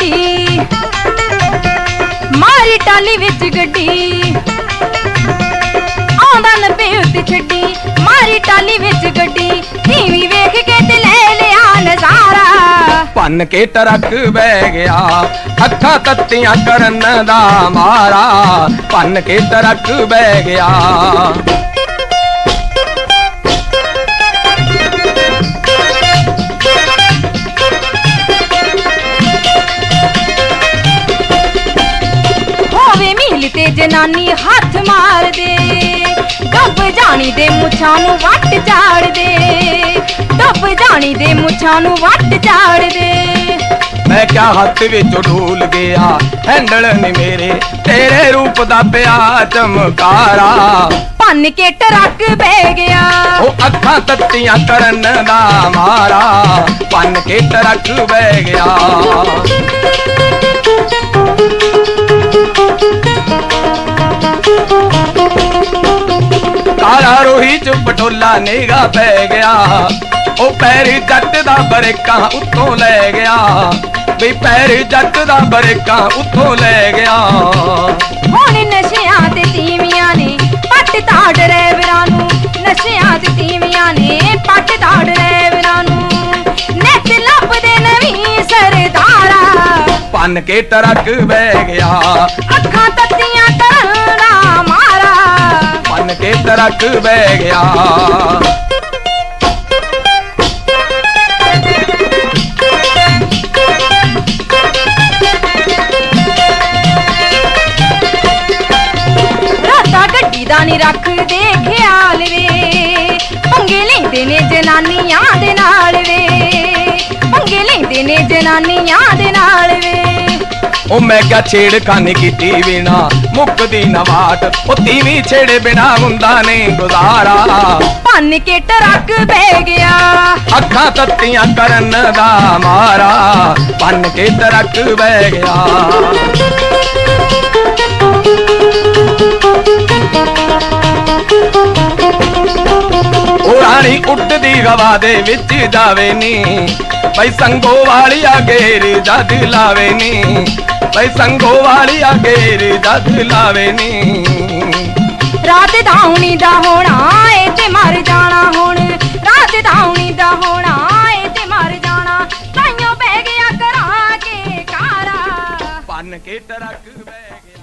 गड्डी मारी टाली विच गड्डी आंदा नब्बे उत्ते छड्डी मारी टाली विच गड्डी धीमी वेख के ते ले लिया नजारा भन के ट्रक बह गया अखा तत्तियां करन दा मारा भन के ट्रक बह गया ते जनानी हाथ मार दे डब जानी दे मुछां नूं वट झाड़ दे डब जानी दे मुछां नूं वट झाड़ दे मैं क्या हाथ विच ढूल गया हैंडल नी मेरे तेरे रूप दा पिया चमकारा भन के ट्रक बह गया ओ अखां तत्तियां करन दा मारा भन के ट्रक बह गया काला रोही च पटोला नेगा पै गया ओ पैरी जट दा बरेका उत्तों ले गया बई पैरी जट दा बरेका उत्तों ले गया हुण नशियां ते तीवियां ने पट ता ड्राइवरां नूं नशियां ते तीवियां ने पट ता ड्राइवरां नूं नेत लभदे नवीं सरदारा भन के ट्रक बह गया अखां तत्तियां करन दा मारा भन के ट्रक बह गया राता गड्डी दा नी रख दे ख्याल वे पंगे लेंदे ने जनानियां दे नाल वे पंगे लेंदे ने जनानियां दे नाल वे ओ मैं क्या छेड़खानी कीती बिना मुकदी नवाट ओ तीवी छेड़े बिना हुंदा नहीं गुजारा भन के ट्रक बह गया अखां तत्तियां करन दा मारा भन के ट्रक बह गया ओ रानी उड़दी हवा दे विच जावे नी भाई संगो वाली घेर जद लावे नी भाई संगो वाली घेर जद लावे नी रात धाउनी दा होना ए ते मर जाना हुण रात धाउनी दा होना ए ते मर जाना ताइयों बह गया करा के कारा भन के ट्रक बह गया।